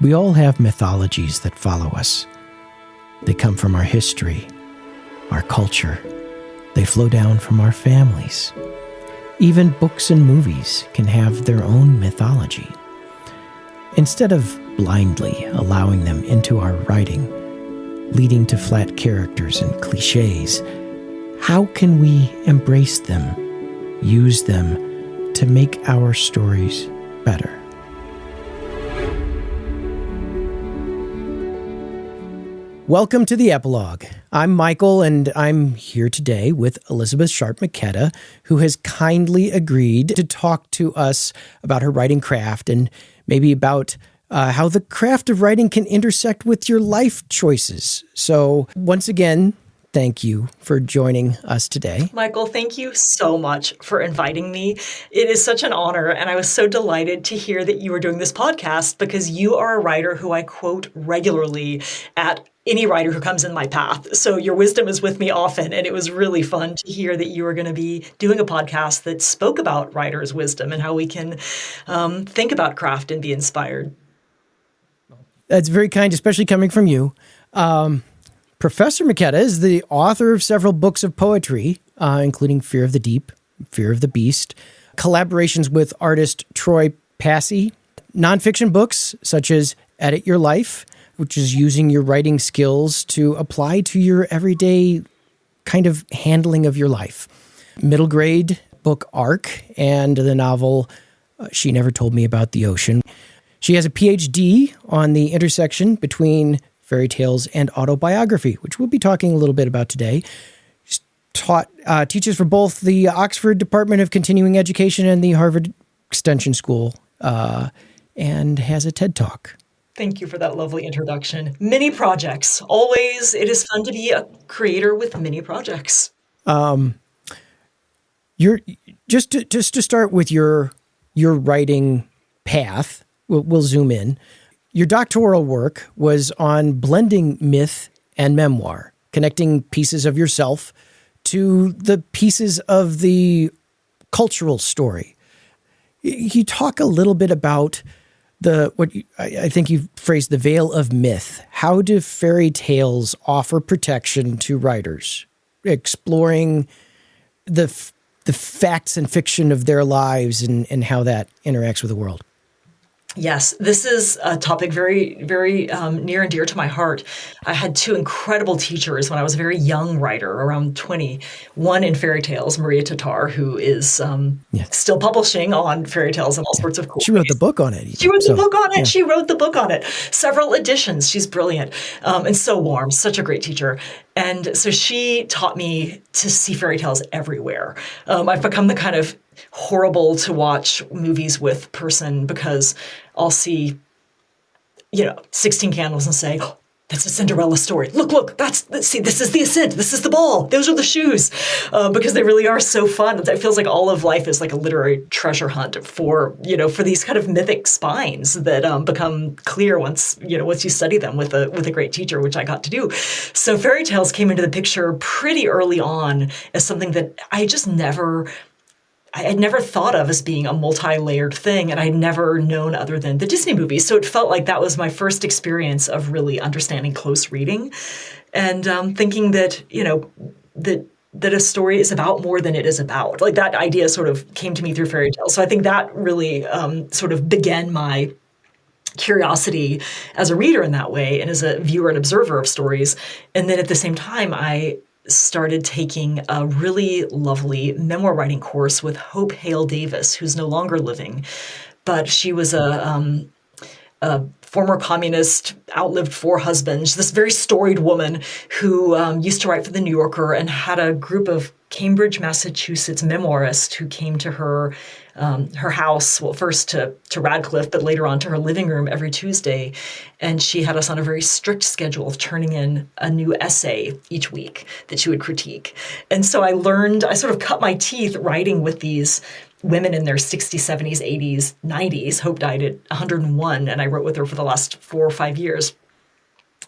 We all have mythologies that follow us. They come from our history, our culture. They flow down from our families. Even books and movies can have their own mythology. Instead of blindly allowing them into our writing, leading to flat characters and cliches, how can we embrace them, use them to make our stories better? Welcome to the Epilogue. I'm Michael, and I'm here today with Elisabeth Sharp McKetta, who has kindly agreed to talk to us about her writing craft and maybe about how the craft of writing can intersect with your life choices. So once again, thank you for joining us today. Michael, thank you so much for inviting me. It is such an honor, and I was so delighted to hear that you were doing this podcast because you are a writer who I quote regularly at any writer who comes in my path. So your wisdom is with me often, and it was really fun to hear that you were going to be doing a podcast that spoke about writers' wisdom and how we can think about craft and be inspired. That's very kind, especially coming from you. Professor McKetta is the author of several books of poetry, including Fear of the Deep, Fear of the Beast, collaborations with artist Troy Passy, nonfiction books such as Edit Your Life, which is using your writing skills to apply to your everyday kind of handling of your life, middle grade book Arc, and the novel She Never Told Me About the Ocean. She has a PhD on the intersection between fairy tales and autobiography, which we'll be talking a little bit about today. She's teaches for both the Oxford Department of Continuing Education and the Harvard Extension School, and has a TED Talk. Thank you for that lovely introduction. Many projects. Always, it is fun to be a creator with many projects. You're just to start with your writing path. We'll zoom in. Your doctoral work was on blending myth and memoir, connecting pieces of yourself to the pieces of the cultural story. You talk a little bit about I think you phrased the veil of myth. How do fairy tales offer protection to writers, exploring the facts and fiction of their lives and how that interacts with the world? Yes, this is a topic very, very near and dear to my heart. I had two incredible teachers when I was a very young writer, around 20. One in fairy tales, Maria Tatar, who is still publishing on fairy tales and all sorts of cool She wrote the book on it. She wrote the book on it. Yeah. She wrote the book on it. Several editions. She's brilliant and so warm. Such a great teacher. And so she taught me to see fairy tales everywhere. I've become the kind of horrible to watch movies with person because I'll see, 16 Candles and say, oh, that's a Cinderella story. Look, this is the ascent. This is the ball. Those are the shoes. Because they really are so fun. It feels like all of life is like a literary treasure hunt for these kind of mythic spines that become clear once you study them with a great teacher, which I got to do. So fairy tales came into the picture pretty early on as something that I had never thought of as being a multi-layered thing, and I'd never known other than the Disney movies. So it felt like that was my first experience of really understanding close reading and thinking that, that a story is about more than it is about. Like that idea sort of came to me through fairy tales. So I think that really sort of began my curiosity as a reader in that way and as a viewer and observer of stories. And then at the same time, I started taking a really lovely memoir writing course with Hope Hale Davis, who's no longer living, but she was a former communist, outlived 4 husbands, this very storied woman who used to write for The New Yorker and had a group of Cambridge, Massachusetts memoirists who came to her house, well, first to Radcliffe, but later on to her living room every Tuesday. And she had us on a very strict schedule of turning in a new essay each week that she would critique. And so I sort of cut my teeth writing with these women in their 60s, 70s, 80s, 90s. Hope died at 101, and I wrote with her for the last 4 or 5 years.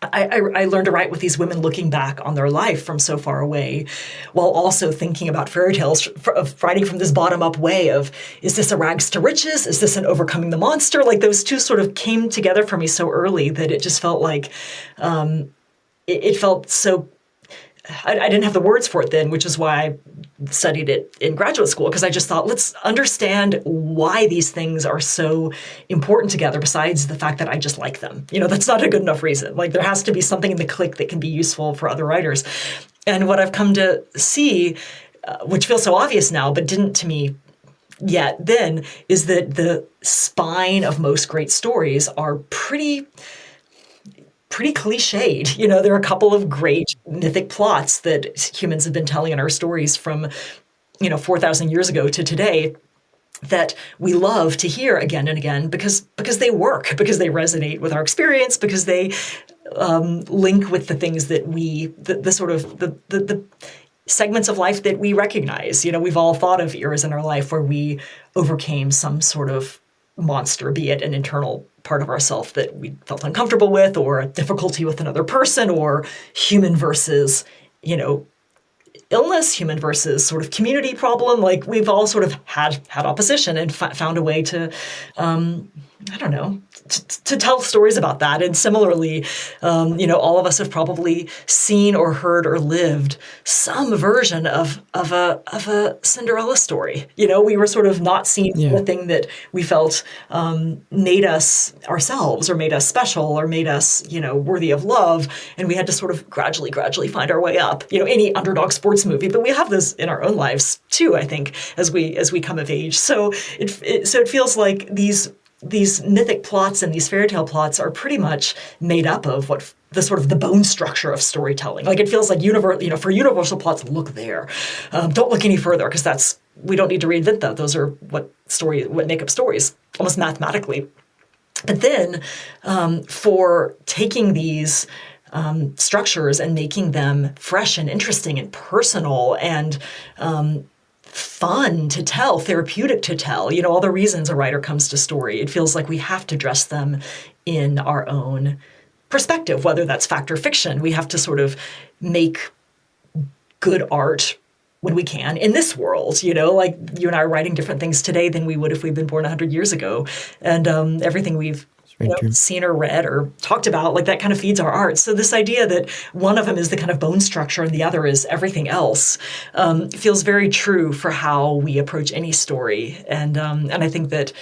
I learned to write with these women looking back on their life from so far away, while also thinking about fairy tales, of writing from this bottom-up way of, is this a rags to riches? Is this an overcoming the monster? Like those two sort of came together for me so early that it just felt like it felt so. I didn't have the words for it then, which is why I studied it in graduate school, because I just thought, let's understand why these things are so important together, besides the fact that I just like them. That's not a good enough reason. Like, there has to be something in the click that can be useful for other writers. And what I've come to see, which feels so obvious now, but didn't to me yet then, is that the spine of most great stories are pretty cliched. There are a couple of great mythic plots that humans have been telling in our stories from, 4,000 years ago to today, that we love to hear again and again because they work, because they resonate with our experience, because they link with the things that the sort of the segments of life that we recognize. We've all thought of eras in our life where we overcame some sort of monster, be it an internal part of ourself that we felt uncomfortable with, or a difficulty with another person, or human versus, illness, human versus sort of community problem. Like, we've all sort of had opposition and found a way to, I don't know, to tell stories about that. And similarly, all of us have probably seen or heard or lived some version of a Cinderella story. We were sort of not seen the thing that we felt made us ourselves, or made us special, or made us, worthy of love. And we had to sort of gradually find our way up. Any underdog sports movie, but we have this in our own lives too, I think, as we come of age. So it feels like these mythic plots and these fairy tale plots are pretty much made up of what the sort of the bone structure of storytelling. Like, it feels like for universal plots, look there. Don't look any further, because we don't need to reinvent them. Those are what make up stories, almost mathematically. But then for taking these structures and making them fresh and interesting and personal and fun to tell, therapeutic to tell, all the reasons a writer comes to story, it feels like we have to dress them in our own perspective, whether that's fact or fiction. We have to sort of make good art when we can in this world, like you and I are writing different things today than we would if we'd been born 100 years ago. And everything we've seen or read or talked about, like, that kind of feeds our art. So this idea that one of them is the kind of bone structure and the other is everything else feels very true for how we approach any story. And I think that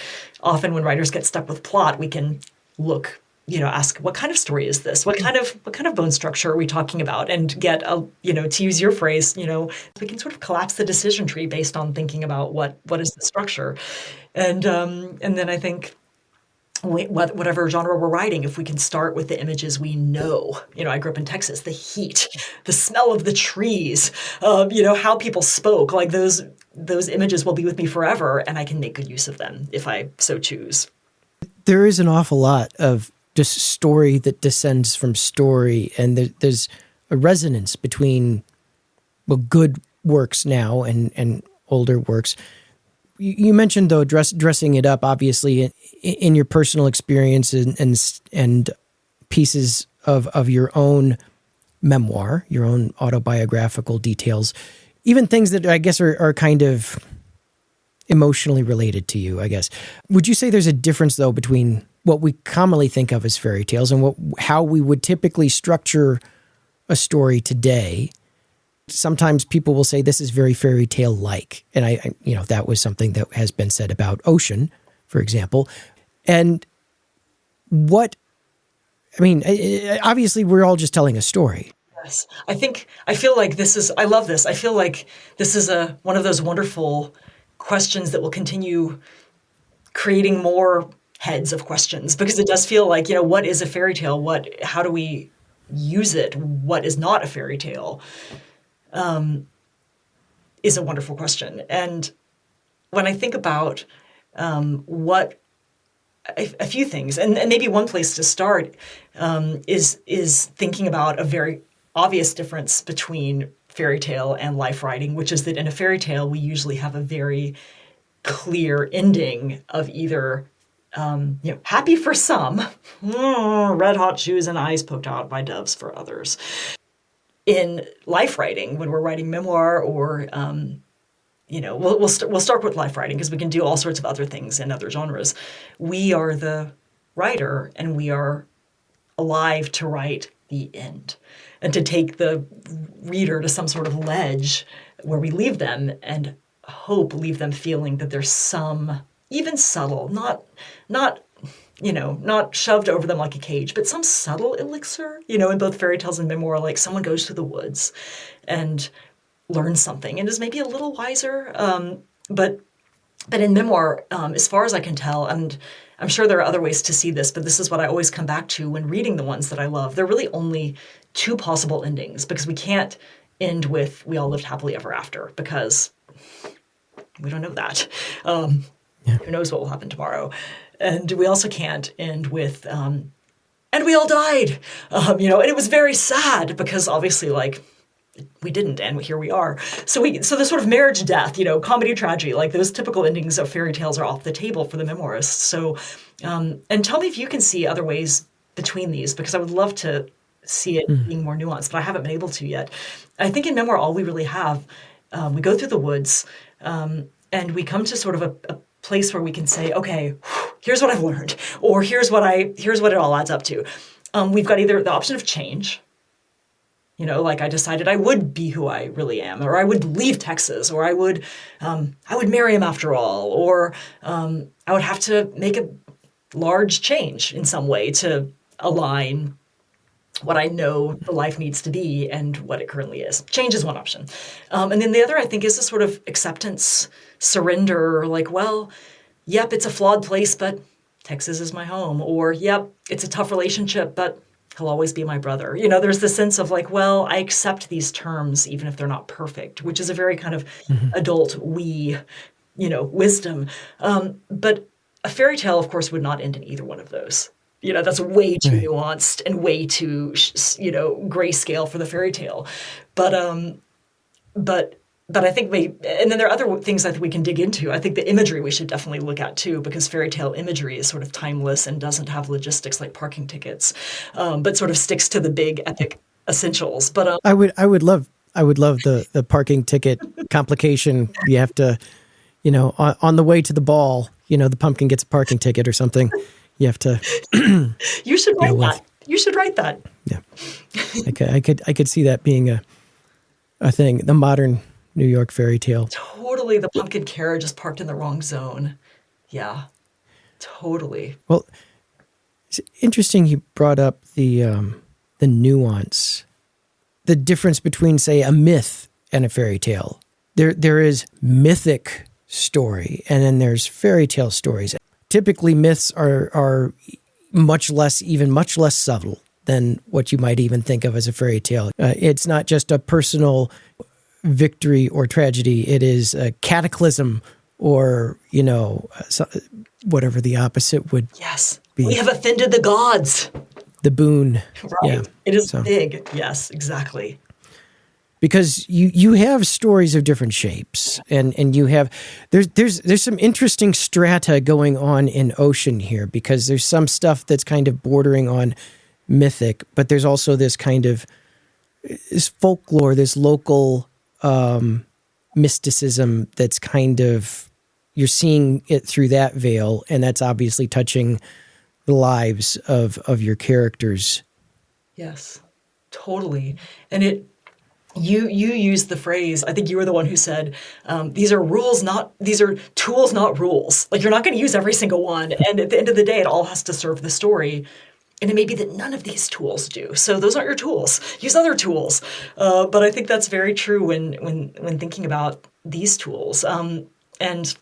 often when writers get stuck with plot, we can look, ask, what kind of story is this? What kind of bone structure are we talking about? And get to use your phrase, we can sort of collapse the decision tree based on thinking about what is the structure. And then I think, whatever genre we're writing, if we can start with the images we know. I grew up in Texas, the heat, the smell of the trees, how people spoke, like those images will be with me forever, and I can make good use of them if I so choose. There is an awful lot of just story that descends from story, and there's a resonance between good works now and older works. You mentioned, though, dressing it up, obviously, in your personal experience and pieces of your own memoir, your own autobiographical details, even things that I guess are kind of emotionally related to you, I guess. Would you say there's a difference, though, between what we commonly think of as fairy tales and how we would typically structure a story today? Sometimes people will say this is very fairy tale-like. And I that was something that has been said about Ocean, for example. And obviously we're all just telling a story. Yes. I feel like I love this. I feel like this is one of those wonderful questions that will continue creating more heads of questions, because it does feel like, what is a fairy tale? How do we use it? What is not a fairy tale? Is a wonderful question. And when I think about a few things, and maybe one place to start is thinking about a very obvious difference between fairy tale and life writing, which is that in a fairy tale, we usually have a very clear ending of either happy for some, red hot shoes and eyes poked out by doves for others. In life writing, when we're writing memoir or we'll start with life writing because we can do all sorts of other things in other genres. We are the writer, and we are alive to write the end and to take the reader to some sort of ledge where we leave them and leave them feeling that there's some, even subtle, not shoved over them like a cage, but some subtle elixir, in both fairy tales and memoir, like someone goes through the woods and learns something and is maybe a little wiser. But in memoir, as far as I can tell, and I'm sure there are other ways to see this, but this is what I always come back to when reading the ones that I love. There are really only two possible endings, because we can't end with "we all lived happily ever after," because we don't know that. Who knows what will happen tomorrow? And we also can't end with "and we all died," and it was very sad, because obviously, we didn't, and here we are. So the sort of marriage, death, comedy, tragedy, like those typical endings of fairy tales are off the table for the memoirists. So, and tell me if you can see other ways between these, because I would love to see it being more nuanced, but I haven't been able to yet. I think in memoir, all we really have, we go through the woods, and we come to sort of a place where we can say, okay, here's what I've learned, or here's what it all adds up to. We've got either the option of change. I decided I would be who I really am, or I would leave Texas, or I would marry him after all, or I would have to make a large change in some way to align what I know the life needs to be and what it currently is. Change is one option. And then the other, I think, is a sort of acceptance, surrender, yep, it's a flawed place, but Texas is my home. Or, yep, it's a tough relationship, but he'll always be my brother. There's the sense of I accept these terms even if they're not perfect, which is a very kind of adult wisdom. But a fairy tale, of course, would not end in either one of those. That's way too nuanced and way too, grayscale for the fairy tale. But I think and then there are other things I think we can dig into. I think the imagery we should definitely look at too, because fairy tale imagery is sort of timeless and doesn't have logistics like parking tickets, but sort of sticks to the big epic essentials. But I would love the parking ticket complication. You have to, on the way to the ball, the pumpkin gets a parking ticket or something. You have to. You should write that. You should write that. Yeah, I could see that being a thing. The modern New York fairy tale. Totally, the pumpkin carriage is parked in the wrong zone. Yeah, totally. Well, it's interesting you brought up the nuance, the difference between, say, a myth and a fairy tale. There is mythic story, and then there's fairy tale stories. Typically, myths are much less subtle than what you might even think of as a fairy tale. It's not just a personal victory or tragedy. It is a cataclysm, or whatever the opposite would be. We have offended the gods. The boon. Right. Yeah. It is big. Yes, exactly. Because you have stories of different shapes, and you have there's some interesting strata going on in Ocean here, because there's some stuff that's kind of bordering on mythic, but there's also this kind of this folklore, this local mysticism that's kind of, you're seeing it through that veil, and that's obviously touching the lives of your characters. Yes, totally. And you used the phrase, I think you were the one who said, these are tools, not rules. You're not going to use every single one. And at the end of the day, it all has to serve the story. And it may be that none of these tools do. So those aren't your tools. Use other tools. But I think that's very true when thinking about these tools. And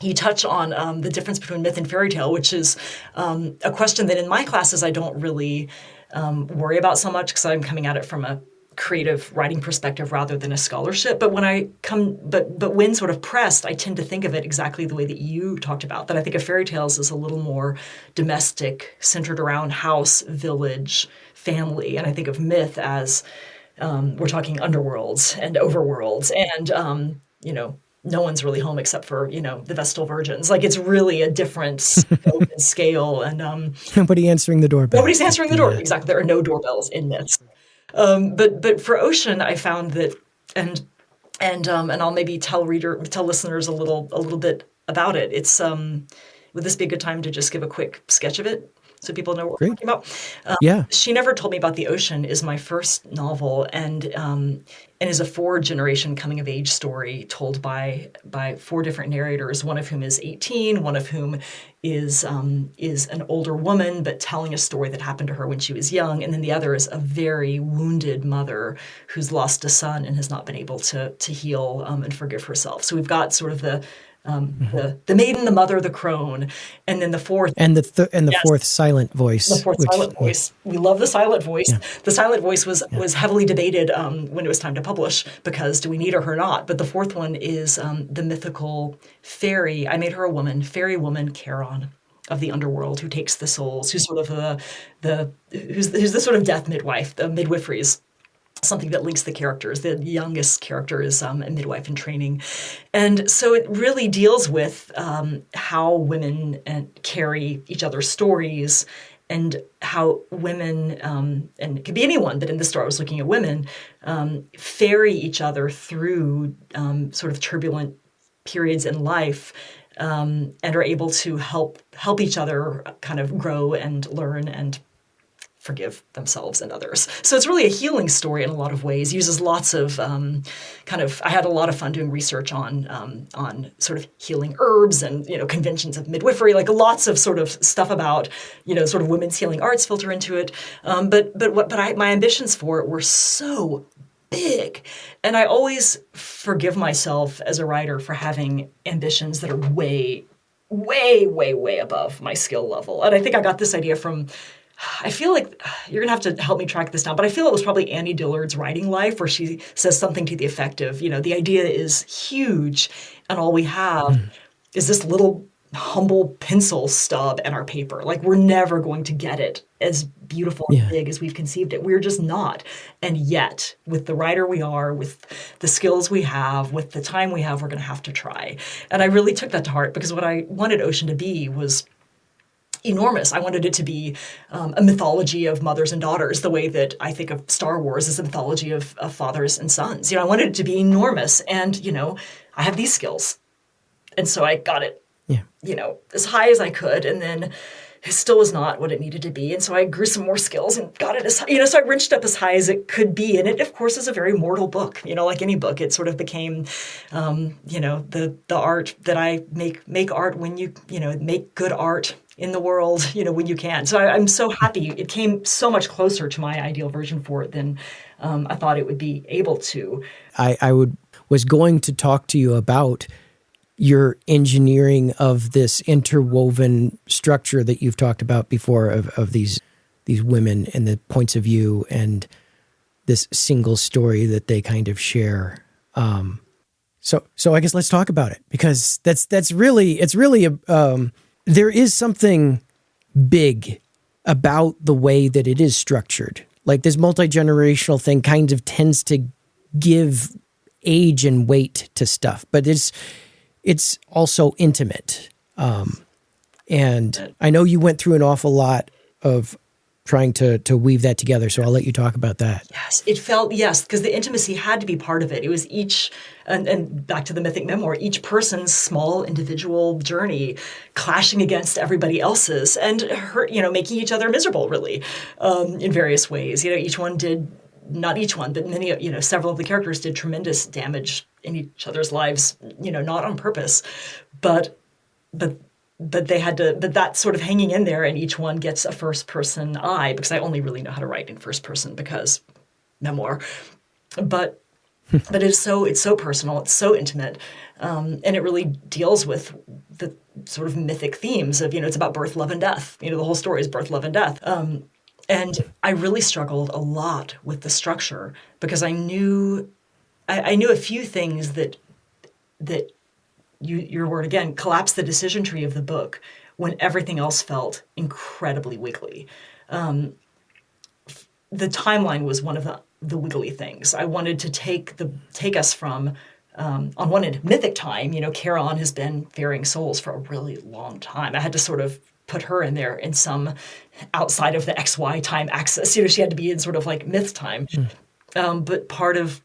you touch on the difference between myth and fairy tale, which is a question that in my classes I don't really worry about so much, because I'm coming at it from a creative writing perspective rather than a scholarship. But when sort of pressed, I tend to think of it exactly the way that you talked about, that I think of fairy tales as a little more domestic, centered around house, village, family. And I think of myth as we're talking underworlds and overworlds and, no one's really home except for, the Vestal Virgins. Like, it's really a different scope and scale. And Nobody answering the doorbell. nobody's answering the door. Exactly. There are no doorbells in Myths. But for Ocean, I found that, and I'll maybe tell listeners a little bit about it. It's would this be a good time to just give a quick sketch of it so people know what we're talking about? Yeah. She Never Told Me About the Ocean is my first novel, and is a 4-generation coming of age story told by 4 different narrators, one of whom is 18, one of whom is an older woman, but telling a story that happened to her when she was young, and then the other is a very wounded mother who's lost a son and has not been able to heal and forgive herself. So we've got sort of the maiden, the mother, the crone, and then the fourth, and the fourth silent voice. The fourth silent voice. We love the silent voice. Yeah. The silent voice was heavily debated when it was time to publish, because do we need her or not? But the fourth one is the mythical fairy. I made her a woman, fairy woman Charon of the underworld, who takes the souls, who's sort of who's the sort of death midwife, the midwifery's something that links the characters. The youngest character is a midwife in training. And so it really deals with how women carry each other's stories, and how women, and it could be anyone, but in this story I was looking at women, ferry each other through sort of turbulent periods in life, and are able to help each other kind of grow and learn and forgive themselves and others. So it's really a healing story in a lot of ways. It uses lots of I had a lot of fun doing research on sort of healing herbs and, conventions of midwifery, like lots of sort of stuff about, sort of women's healing arts filter into it. My ambitions for it were so big. And I always forgive myself as a writer for having ambitions that are way, way, way, way above my skill level. And I think I got this idea from, I feel like you're going to have to help me track this down, but I feel it was probably Annie Dillard's Writing Life, where she says something to the effect of, the idea is huge, and all we have is this little humble pencil stub in our paper. Like, we're never going to get it as beautiful and big as we've conceived it. We're just not. And yet, with the writer we are, with the skills we have, with the time we have, we're going to have to try. And I really took that to heart, because what I wanted Ocean to be was enormous. I wanted it to be a mythology of mothers and daughters, the way that I think of Star Wars as a mythology of fathers and sons. I wanted it to be enormous, and I have these skills, and so I got it, as high as I could, and then it still was not what it needed to be, and so I grew some more skills and got it as high, so I wrenched up as high as it could be, and it, of course, is a very mortal book. Like any book, it sort of became, the art that I make art when you make good art in the world, when you can. So I'm so happy. It came so much closer to my ideal version for it than I thought it would be able to. I was going to talk to you about your engineering of this interwoven structure that you've talked about before of these women and the points of view and this single story that they kind of share. So I guess let's talk about it, because it's really there is something big about the way that it is structured. Like, this multi-generational thing kind of tends to give age and weight to stuff, but it's also intimate. And I know you went through an awful lot of trying to weave that together, so I'll let you talk about that. Yes, it felt, because the intimacy had to be part of it. It was each, and back to the mythic memoir, each person's small individual journey clashing against everybody else's and hurt, making each other miserable, really, in various ways. Each one did, not each one, but many, several of the characters did tremendous damage in each other's lives, not on purpose, but they had to, but that's sort of hanging in there, and each one gets a first person I, because I only really know how to write in first person because memoir. But it's so personal, it's so intimate, and it really deals with the sort of mythic themes of, it's about birth, love, and death. The whole story is birth, love, and death. And I really struggled a lot with the structure, because I knew a few things that your word again, collapse the decision tree of the book when everything else felt incredibly wiggly. The timeline was one of the wiggly things. I wanted to take us from on one end, mythic time. Charon has been ferrying souls for a really long time. I had to sort of put her in there in some outside of the XY time axis. She had to be in sort of like myth time. But part of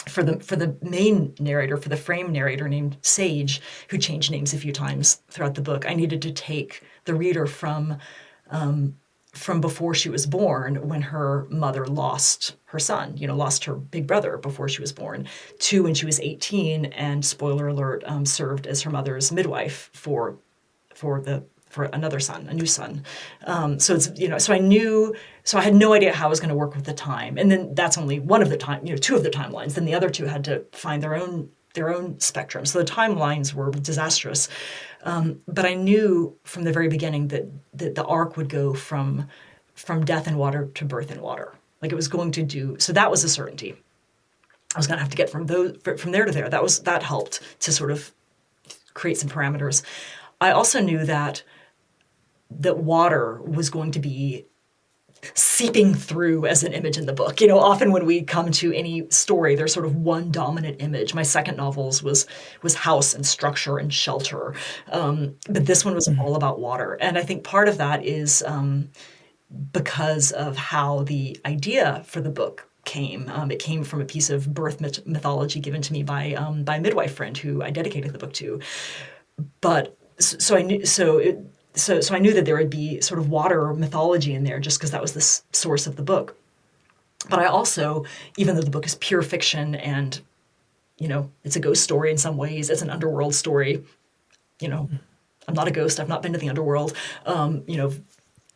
for the main narrator, for the frame narrator named Sage, who changed names a few times throughout the book, I needed to take the reader from before she was born, when her mother lost her son, lost her big brother before she was born, to when she was 18, and spoiler alert, served as her mother's midwife for another son, a new son. So it's, so I had no idea how I was going to work with the time. And then that's only one of the two of the timelines. Then the other two had to find their own spectrum. So the timelines were disastrous. But I knew from the very beginning that the arc would go from death in water to birth in water. Like it was going to do, so that was a certainty. I was going to have to get from there to there. That helped to sort of create some parameters. I also knew that water was going to be seeping through as an image in the book. Often when we come to any story, there's sort of one dominant image. My second novels was house and structure and shelter. But this one was all about water. And I think part of that is because of how the idea for the book came. It came from a piece of birth mythology given to me by a midwife friend who I dedicated the book to. But so I knew, so I knew that there would be sort of water mythology in there just because that was the source of the book. But I also, even though the book is pure fiction and, it's a ghost story in some ways, it's an underworld story, I'm not a ghost, I've not been to the underworld,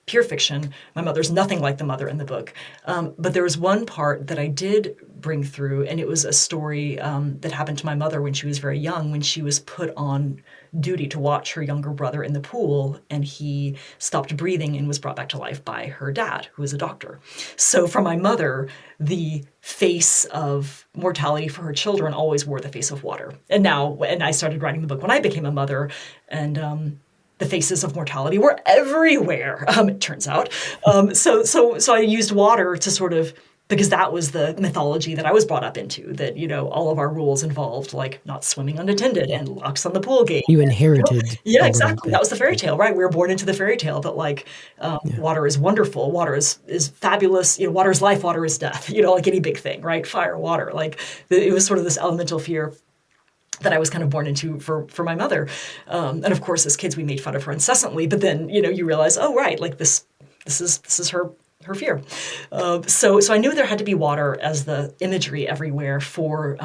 pure fiction. My mother's nothing like the mother in the book. But there was one part that I did bring through, and it was a story that happened to my mother when she was very young, when she was put on duty to watch her younger brother in the pool, and he stopped breathing and was brought back to life by her dad, who was a doctor. So for my mother, the face of mortality for her children always wore the face of water. And I started writing the book when I became a mother, and the faces of mortality were everywhere, it turns out. So I used water to sort of, because that was the mythology that I was brought up into, that, all of our rules involved, like not swimming unattended and locks on the pool gate. You inherited. Yeah, exactly. That was the fairy tale, right? We were born into the fairy tale, but water is wonderful. Water is fabulous. Water is life, water is death, like any big thing, right? Fire, water, it was sort of this elemental fear that I was kind of born into for my mother. And of course, as kids, we made fun of her incessantly, but then, you realize, oh, right, this is her fear. So I knew there had to be water as the imagery everywhere for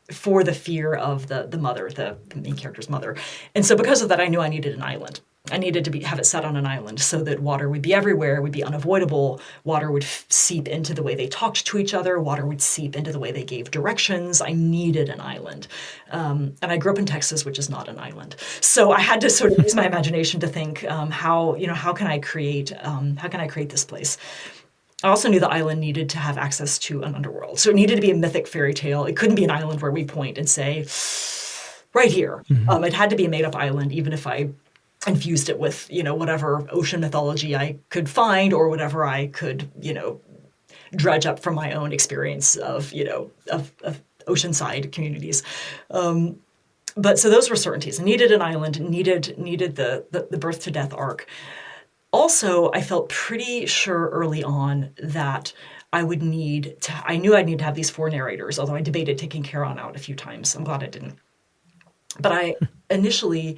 the fear of the mother, the main character's mother. And so because of that, I knew I needed an island. I needed to have it set on an island so that water would be everywhere, would be unavoidable. Water would seep into the way they talked to each other. Water would seep into the way they gave directions. I needed an island. And I grew up in Texas, which is not an island. So I had to sort of use my imagination to think, how can I create this place? I also knew the island needed to have access to an underworld. So it needed to be a mythic fairy tale. It couldn't be an island where we point and say, right here. Mm-hmm. It had to be a made-up island, even if I infused it with, whatever ocean mythology I could find or whatever I could, dredge up from my own experience of oceanside communities. But so those were certainties. I needed an island, needed the birth to death arc. Also, I felt pretty sure early on that I knew I'd need to have these 4 narrators, although I debated taking Charon out a few times. I'm glad I didn't. But I initially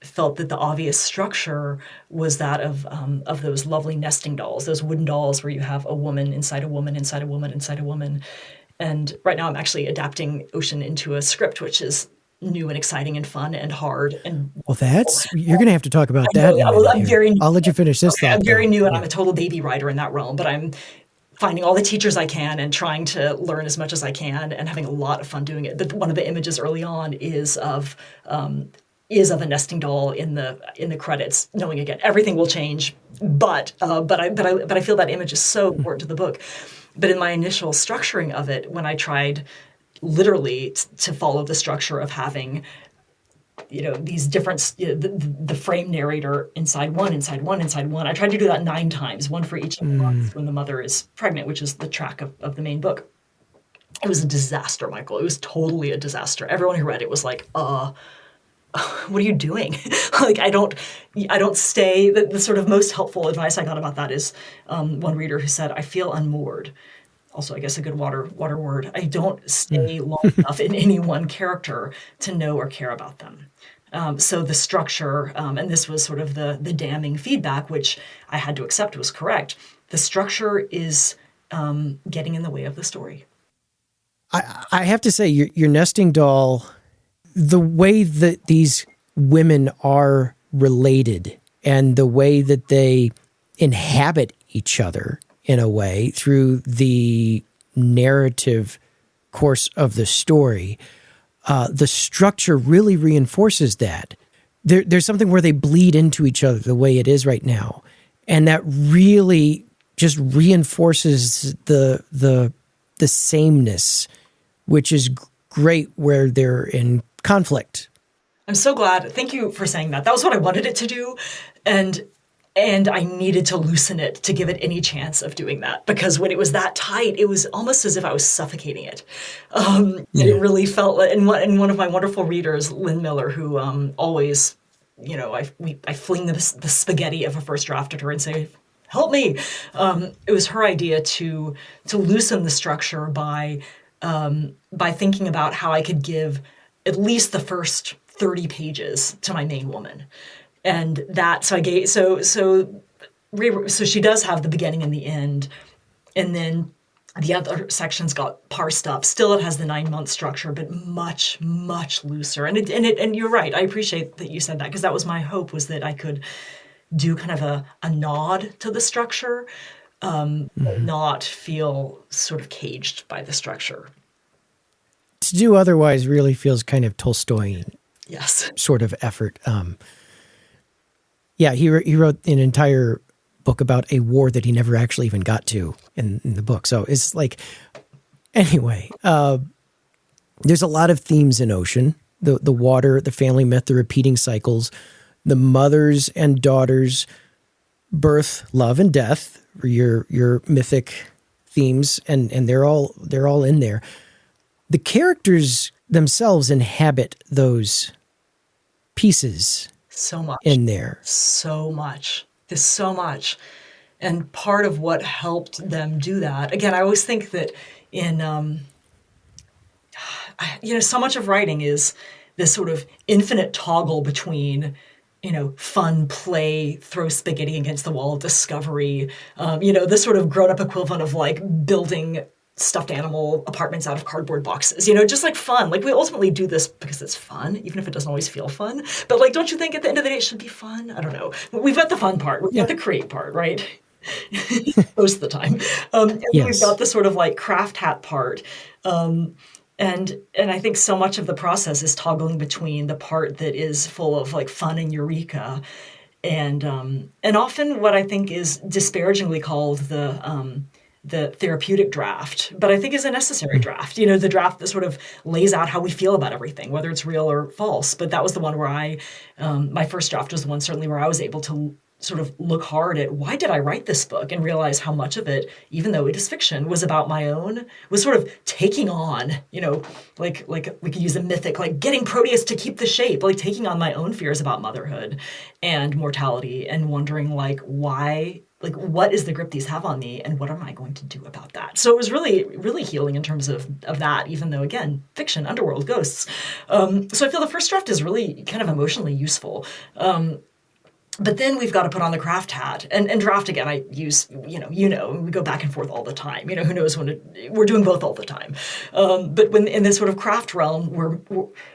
felt that the obvious structure was that of those lovely nesting dolls, those wooden dolls where you have a woman inside a woman, inside a woman, inside a woman. And right now I'm actually adapting Ocean into a script, which is new and exciting and fun and hard. And well, you're going to have to talk about that. I'll let you finish this thought. I'm very new and I'm a total baby writer in that realm, but I'm finding all the teachers I can and trying to learn as much as I can and having a lot of fun doing it. But one of the images early on is of a nesting doll in the credits, knowing again everything will change, but I feel that image is so important to the book. But in my initial structuring of it, when I tried literally to follow the structure of having these different the frame narrator inside one, I tried to do that 9 times, one for each of the months when the mother is pregnant, which is the track of the main book. It was a disaster, Michael. It was totally a disaster. Everyone who read it was like, what are you doing? Like, I don't stay. The sort of most helpful advice I got about that is one reader who said, I feel unmoored. Also, I guess a good water word. I don't stay long enough in any one character to know or care about them. So the structure, and this was sort of the damning feedback, which I had to accept was correct. The structure is getting in the way of the story. I have to say, your nesting doll, the way that these women are related and the way that they inhabit each other in a way through the narrative course of the story, the structure really reinforces that. There's something where they bleed into each other the way it is right now. And that really just reinforces the sameness, which is great where they're in conflict. I'm so glad. Thank you for saying that. That was what I wanted it to do. And I needed to loosen it to give it any chance of doing that. Because when it was that tight, it was almost as if I was suffocating it. It really felt like, and one of my wonderful readers, Lynn Miller, who always, I fling the spaghetti of a first draft at her and say, help me. It was her idea to loosen the structure by thinking about how I could give at least the first 30 pages to my main woman. And that, so she does have the beginning and the end. And then the other sections got parsed up. Still, it has the 9-month structure, but much, much looser. And you're right. I appreciate that you said that, because that was my hope, was that I could do kind of a nod to the structure, but not feel sort of caged by the structure. To do otherwise really feels kind of Tolstoyan. Yes. Sort of effort. He wrote an entire book about a war that he never actually even got to in the book. So it's like, anyway, there's a lot of themes in Ocean. The water, the family myth, the repeating cycles, the mothers and daughters, birth, love, and death, your mythic themes, and they're all in there. The characters themselves inhabit those pieces so much in there. So much. There's so much. And part of what helped them do that, again, I always think that in, so much of writing is this sort of infinite toggle between, fun play, throw spaghetti against the wall of discovery, this sort of grown-up equivalent of like building stuffed animal apartments out of cardboard boxes, just like fun. Like, we ultimately do this because it's fun, even if it doesn't always feel fun. But like, don't you think at the end of the day it should be fun? I don't know. We've got the fun part. We've got the create part, right? Most of the time. And yes. We've got the sort of like craft hat part. And I think so much of the process is toggling between the part that is full of like fun and eureka, and often what I think is disparagingly called the therapeutic draft, but I think is a necessary draft. The draft that sort of lays out how we feel about everything, whether it's real or false. But that was the one where my first draft was the one certainly where I was able to sort of look hard at, why did I write this book, and realize how much of it, even though it is fiction, was about was sort of taking on, like we could use a mythic, like getting Proteus to keep the shape, like taking on my own fears about motherhood and mortality, and wondering like, why, like, what is the grip these have on me, and what am I going to do about that? So it was really, really healing in terms of that, even though, again, fiction, underworld, ghosts. So I feel the first draft is really kind of emotionally useful. But then we've got to put on the craft hat and draft again. I use, we go back and forth all the time. Who knows we're doing both all the time. But when in this sort of craft realm,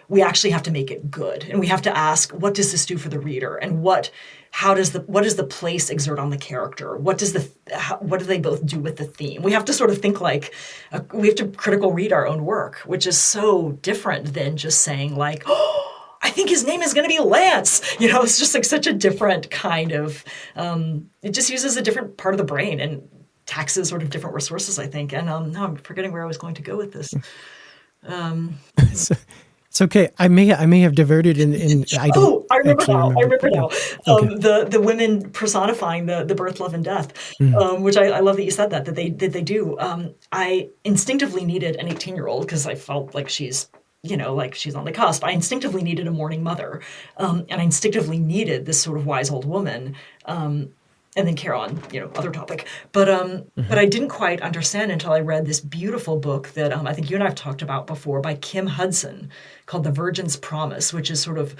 we actually have to make it good, and we have to ask, what does this do for the reader, and what does the place exert on the character? What do they both do with the theme? We have to sort of think like, we have to critical read our own work, which is so different than just saying like, oh, I think his name is going to be Lance. It's just like such a different kind of, it just uses a different part of the brain and taxes sort of different resources, I think. And now I'm forgetting where I was going to go with this. It's okay. I may have diverted in I don't I remember actually now. remember. I remember now. Okay. The women personifying the birth, love, and death, which I love that you said that they do. I instinctively needed an 18-year-old because I felt like she's like she's on the cusp. I instinctively needed a mourning mother, and I instinctively needed this sort of wise old woman. And then carry on, other topic. But I didn't quite understand until I read this beautiful book that I think you and I have talked about before by Kim Hudson called The Virgin's Promise, which is sort of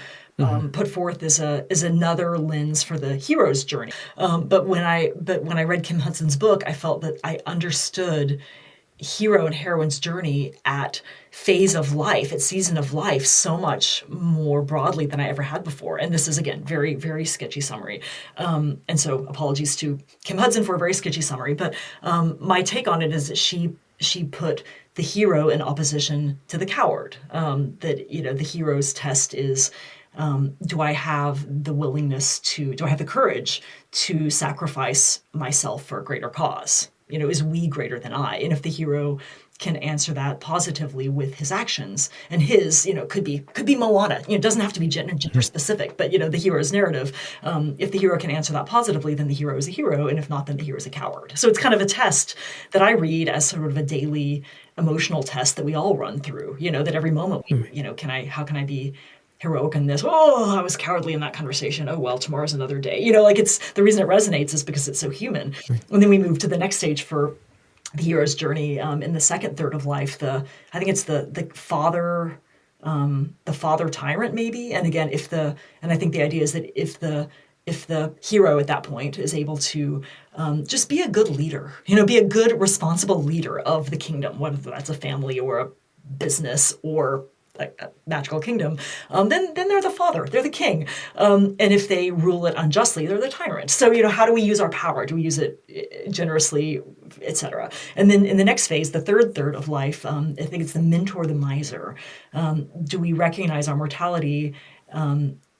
put forth as another lens for the hero's journey. But when I read Kim Hudson's book, I felt that I understood hero and heroine's journey at phase of life, at season of life, so much more broadly than I ever had before. And this is, again, very, very sketchy summary. And so apologies to Kim Hudson for a very sketchy summary. But my take on it is that she put the hero in opposition to the coward. That, the hero's test is, do I have the courage to sacrifice myself for a greater cause? Is we greater than I? And if the hero can answer that positively with his actions, and his, could be Moana. It doesn't have to be gender specific, but the hero's narrative. If the hero can answer that positively, then the hero is a hero, and if not, then the hero is a coward. So it's kind of a test that I read as sort of a daily emotional test that we all run through. That every moment, how can I be heroic in this? Oh, I was cowardly in that conversation. Oh, well, tomorrow's another day. It's the reason it resonates is because it's so human. And then we move to the next stage for the hero's journey in the second third of life. I think it's the father tyrant maybe. And again, I think the idea is that if the hero at that point is able to just be a good leader, be a good responsible leader of the kingdom, whether that's a family or a business or a magical kingdom, then they're the father, they're the king. And if they rule it unjustly, they're the tyrant. So, how do we use our power? Do we use it generously, etc.? And then in the next phase, the third of life, I think it's the mentor, the miser. Do we recognize our mortality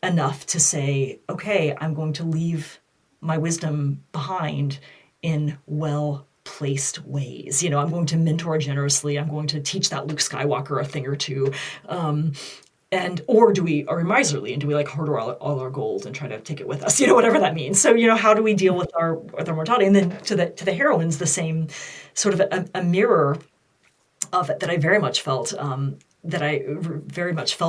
enough to say, okay, I'm going to leave my wisdom behind in well-placed ways. I'm going to mentor generously. I'm going to teach that Luke Skywalker a thing or two. Or are we miserly and do we hoard all our gold and try to take it with us? Whatever that means. So, how do we deal with our mortality? And then to the heroines, the same sort of a mirror of it that I very much felt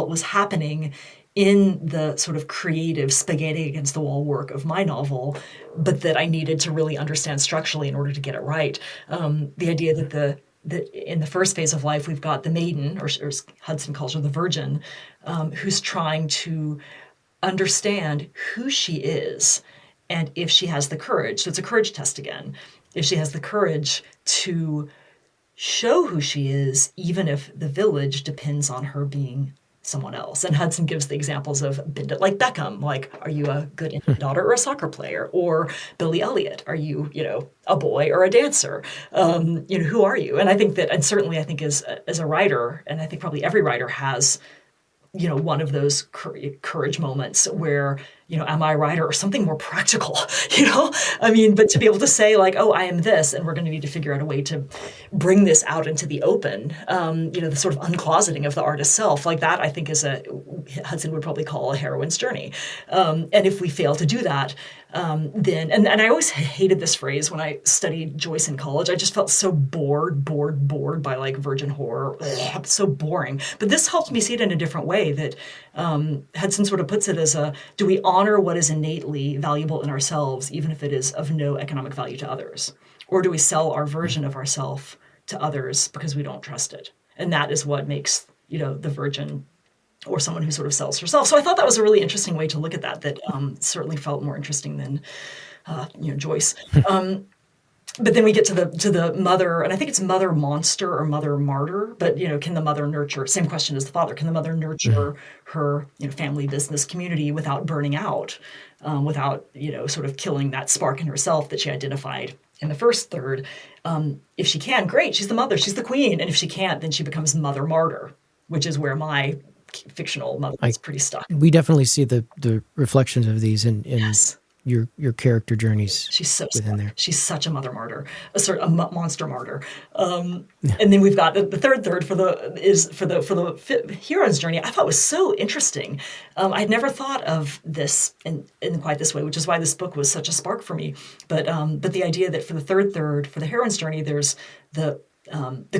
was happening in the sort of creative spaghetti against the wall work of my novel, but that I needed to really understand structurally in order to get it right. The idea that in the first phase of life, we've got the maiden, or as Hudson calls her, the virgin, who's trying to understand who she is and if she has the courage. So it's a courage test again. If she has the courage to show who she is, even if the village depends on her being someone else. And Hudson gives the examples of like Beckham, are you a good Indian daughter or a soccer player? Or Billy Elliot, are you, a boy or a dancer? Who are you? And I think that, and certainly I think as a writer, and I think probably every writer has, one of those courage moments where, am I a writer or something more practical, but to be able to say oh, I am this, and we're going to need to figure out a way to bring this out into the open, the sort of uncloseting of the artist's self, that I think is Hudson would probably call a heroine's journey. And if we fail to do that, then, and I always hated this phrase when I studied Joyce in college. I just felt so bored by virgin horror. Ugh, so boring. But this helped me see it in a different way that Hudson sort of puts it as do we honor what is innately valuable in ourselves, even if it is of no economic value to others? Or do we sell our version of ourselves to others because we don't trust it? And that is what makes, the virgin or someone who sort of sells herself. So I thought that was a really interesting way to look at that certainly felt more interesting than, Joyce. But then we get to the mother, and I think it's mother monster or mother martyr, but, can the mother nurture, same question as the father, can the mother nurture her, family, business, community without burning out, without, sort of killing that spark in herself that she identified in the first third? If she can, great, she's the mother, she's the queen. And if she can't, then she becomes mother martyr, which is where my fictional mother is pretty stuck. We definitely see the reflections of these in Yes. your character journeys She's so within smart. there. She's such a mother martyr, a monster martyr. And then we've got the third for the heroine's journey. I thought was so interesting. I'd never thought of this in quite this way, which is why this book was such a spark for me. But the idea that for the third for the heroine's journey, there's the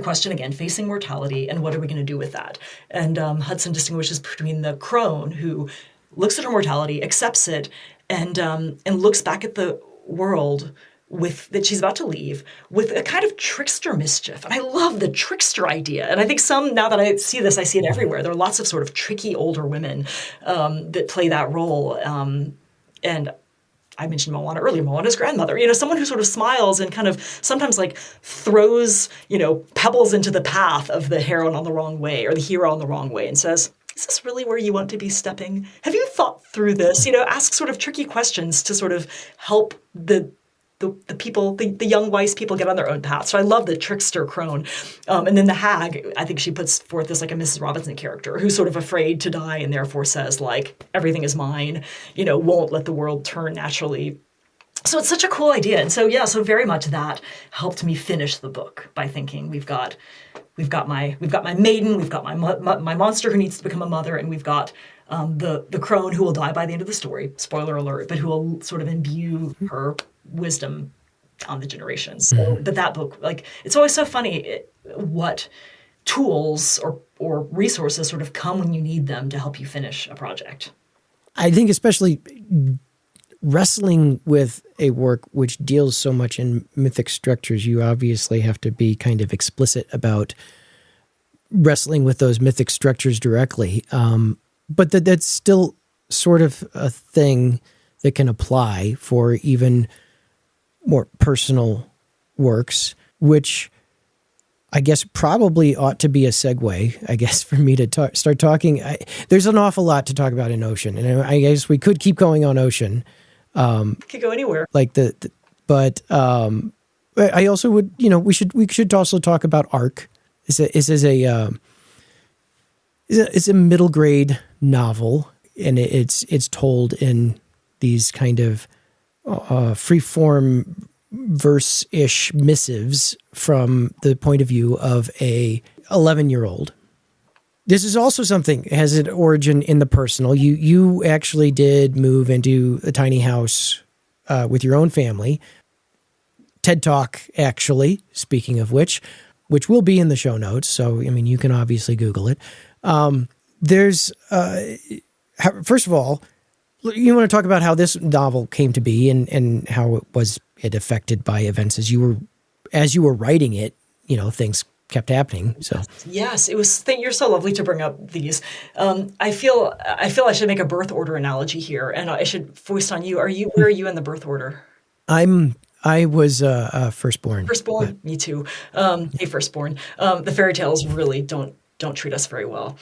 question again, facing mortality, and what are we going to do with that? And Hudson distinguishes between the crone who looks at her mortality, accepts it, and looks back at the world that she's about to leave with a kind of trickster mischief. And I love the trickster idea. And I think now that I see this, I see it everywhere. There are lots of sort of tricky older women that play that role. And I mentioned Moana earlier, Moana's grandmother, someone who sort of smiles and kind of sometimes like throws, pebbles into the path of the heroine on the wrong way or the hero on the wrong way and says, is this really where you want to be stepping? Have you thought through this? Ask sort of tricky questions to sort of help the people, the young wise people get on their own path. So I love the trickster crone. And then the hag, I think she puts forth as like a Mrs. Robinson character who's sort of afraid to die and therefore says like, everything is mine, won't let the world turn naturally. So it's such a cool idea. And so, so very much that helped me finish the book by thinking we've got my maiden, we've got my monster who needs to become a mother, and we've got the crone who will die by the end of the story, spoiler alert, but who will sort of imbue her wisdom on the generations. So, but that book, like, it's always so funny what tools or resources sort of come when you need them to help you finish a project. I think especially wrestling with a work which deals so much in mythic structures, you obviously have to be kind of explicit about wrestling with those mythic structures directly. But that's still sort of a thing that can apply for even more personal works, which I guess probably ought to be a segue, I guess, for me to start talking. There's an awful lot to talk about in Ocean, and I guess we could keep going on Ocean. Could go anywhere. Like but I also would, we should also talk about Arc. It's a middle grade novel, and it's told in these kind of freeform verse-ish missives from the point of view of a 11-year-old. This is also something that has an origin in the personal. You actually did move into a tiny house with your own family. TED Talk, actually, speaking of which will be in the show notes. So, I mean, you can obviously Google it. First of all, you want to talk about how this novel came to be and how it affected by events as you were writing it, things kept happening. So yes, it was. You're so lovely to bring up these. I feel I should make a birth order analogy here, and I should foist on you. Where are you in the birth order? I was firstborn. Firstborn, me too. Hey, firstborn. The fairy tales really don't treat us very well.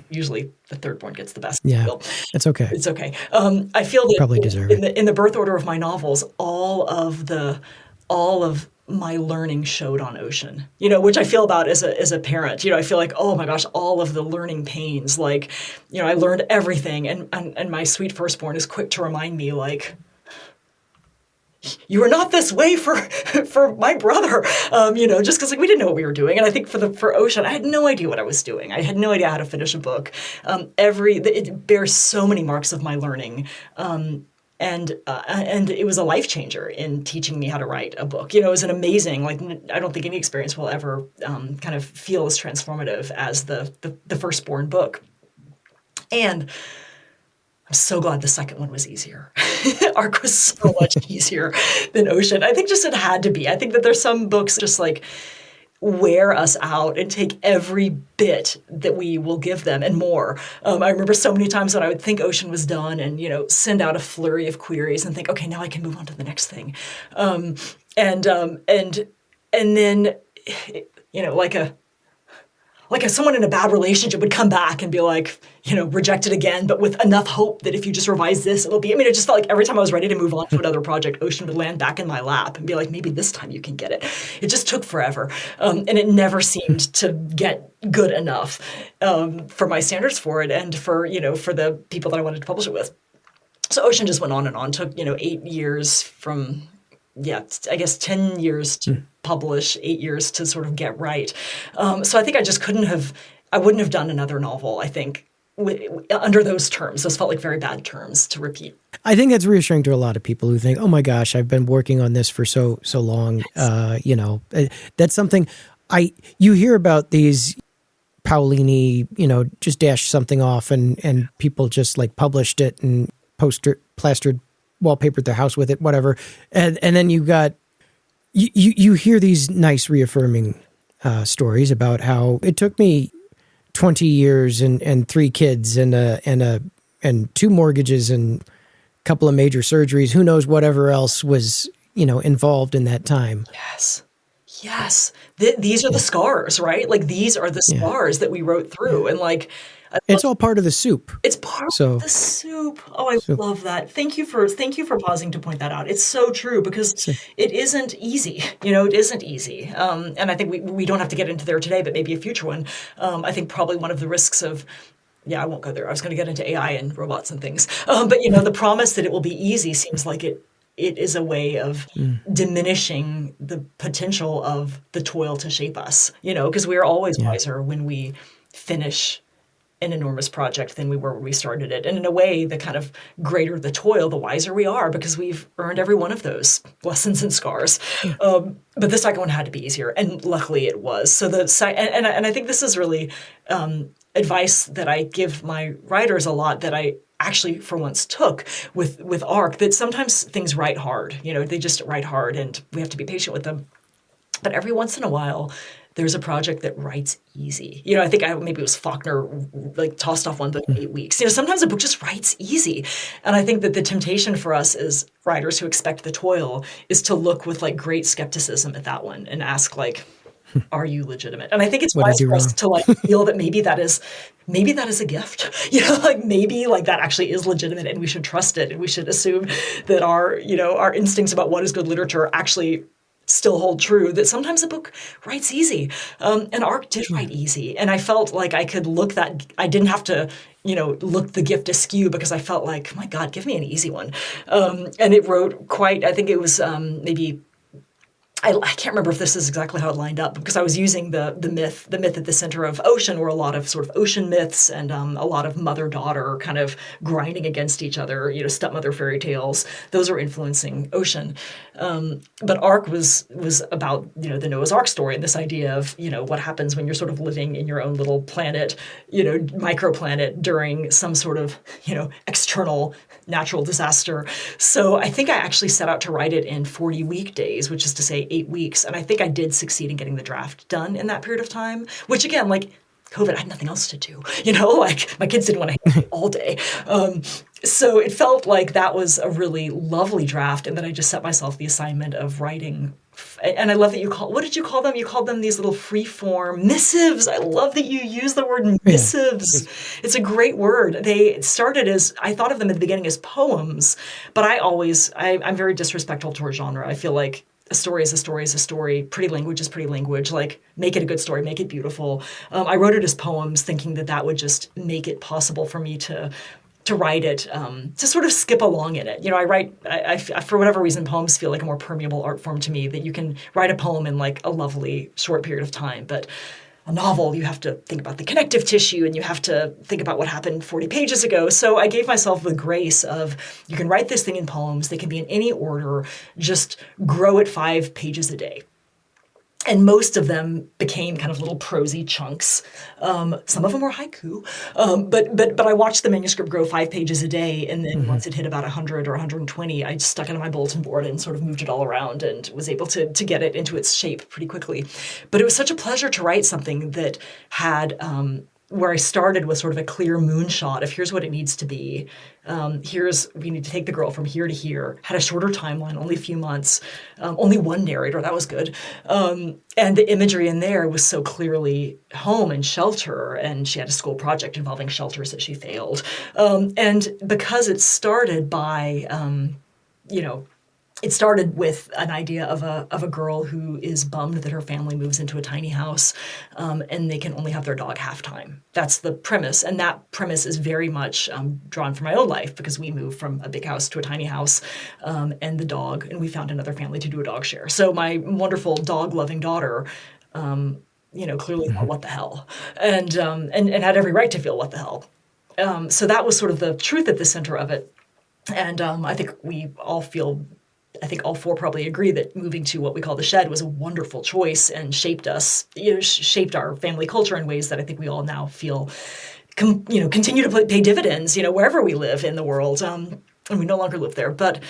Usually, the thirdborn gets the best. Yeah, it's okay. It's okay. I feel that probably deserve it. In the birth order of my novels, all of my learning showed on Ocean, which I feel about as a parent. I feel like, oh my gosh, all of the learning pains, like, I learned everything. And my sweet firstborn is quick to remind me, like, you were not this way for my brother, just because, like, we didn't know what we were doing. And I think for Ocean, I had no idea what I was doing. I had no idea how to finish a book. It bears so many marks of my learning. And it was a life changer in teaching me how to write a book. It was an amazing, like, I don't think any experience will ever kind of feel as transformative as the firstborn book. And I'm so glad the second one was easier. Arc was so much easier than Ocean. I think just it had to be. I think that there's some books just like wear us out and take every bit that we will give them and more. I remember so many times when I would think Ocean was done and, send out a flurry of queries and think, okay, now I can move on to the next thing. And then, like someone in a bad relationship would come back and be like, rejected again, but with enough hope that if you just revise this, it'll be, it just felt like every time I was ready to move on to another project, Ocean would land back in my lap and be like, maybe this time you can get it. It just took forever. And it never seemed to get good enough for my standards for it and for the people that I wanted to publish it with. So Ocean just went on and on, took, 8 years from, I guess 10 years to publish, 8 years to sort of get right. So I think I wouldn't have done another novel, I think, under those terms. Those felt like very bad terms to repeat. I think that's reassuring to a lot of people who think, oh my gosh, I've been working on this for so long. That's something you hear about these Paolini, just dashed something off and people just like published it and plastered, wallpapered their house with it, whatever. And then you hear these nice reaffirming stories about how it took me 20 years and 3 kids and 2 mortgages and a couple of major surgeries. Who knows whatever else was, involved in that time. Yes. These are the scars, right? Like these are the scars that we wrote through. And like, it's all part of the soup. It's part of the soup. Oh, I love that. Thank you for pausing to point that out. It's so true because it isn't easy. It isn't easy. And I think we don't have to get into there today, but maybe a future one. I think probably one of the risks of, I won't go there. I was going to get into AI and robots and things. But the promise that it will be easy seems like it is a way of diminishing the potential of the toil to shape us, because we are always wiser when we finish an enormous project than we were when we started it. And in a way, the kind of greater the toil, the wiser we are, because we've earned every one of those lessons and scars. But the second one had to be easier. And luckily it was. So and I think this is really advice that I give my writers a lot that I actually for once took with ARC, that sometimes things write hard. They just write hard and we have to be patient with them. But every once in a while, there's a project that writes easy. I think maybe it was Faulkner, like tossed off one book in 8 weeks. Sometimes a book just writes easy. And I think that the temptation for us as writers who expect the toil is to look with like great skepticism at that one and ask like, are you legitimate? And I think it's wise for us to like feel that maybe that is a gift. Maybe like that actually is legitimate and we should trust it and we should assume that our instincts about what is good literature actually still hold true, that sometimes a book writes easy. And ARC did write easy. And I felt like I could look I didn't have to, look the gift askew because I felt like, oh my God, give me an easy one. And it wrote I think it was maybe, I can't remember if this is exactly how it lined up because I was using the myth at the center of Ocean were a lot of sort of ocean myths and a lot of mother-daughter kind of grinding against each other, stepmother fairy tales. Those are influencing Ocean. But ARC was about, the Noah's Ark story and this idea of, what happens when you're sort of living in your own little planet, microplanet during some sort of, external natural disaster. So I think I actually set out to write it in 40 weekdays, which is to say 8 weeks. And I think I did succeed in getting the draft done in that period of time, which again, like COVID, I had nothing else to do, like my kids didn't want to hang out all day. So it felt like that was a really lovely draft. And then I just set myself the assignment of writing. And I love that what did you call them? You called them these little free-form missives. I love that you use the word missives. Yeah. It's a great word. They started I thought of them at the beginning as poems, but I'm very disrespectful towards genre. I feel like a story is a story is a story. Pretty language is pretty language. Like, make it a good story, make it beautiful. I wrote it as poems, thinking that would just make it possible for me to write it, to sort of skip along in it. I for whatever reason, poems feel like a more permeable art form to me, that you can write a poem in like a lovely short period of time. But a novel, you have to think about the connective tissue and you have to think about what happened 40 pages ago. So I gave myself the grace of, you can write this thing in poems. They can be in any order. Just grow it 5 pages a day. And most of them became kind of little prosy chunks. Some of them were haiku. But I watched the manuscript grow 5 pages a day. And then once it hit about 100 or 120, I just stuck it on my bulletin board and sort of moved it all around and was able to get it into its shape pretty quickly. But it was such a pleasure to write something that had, where I started with sort of a clear moonshot of here's what it needs to be. We need to take the girl from here to here. Had a shorter timeline, only a few months, only one narrator. That was good. And the imagery in there was so clearly home and shelter. And she had a school project involving shelters that she failed. And because it started by, it started with an idea of a girl who is bummed that her family moves into a tiny house, and they can only have their dog half time. That's the premise, and that premise is very much drawn from my own life, because we moved from a big house to a tiny house, and the dog, and we found another family to do a dog share. So my wonderful dog-loving daughter, clearly thought, what the hell, and had every right to feel what the hell. So that was sort of the truth at the center of it, and I think all four probably agree that moving to what we call the shed was a wonderful choice and shaped us, shaped our family culture in ways that I think we all now feel, continue to pay dividends, wherever we live in the world. And we no longer live there, but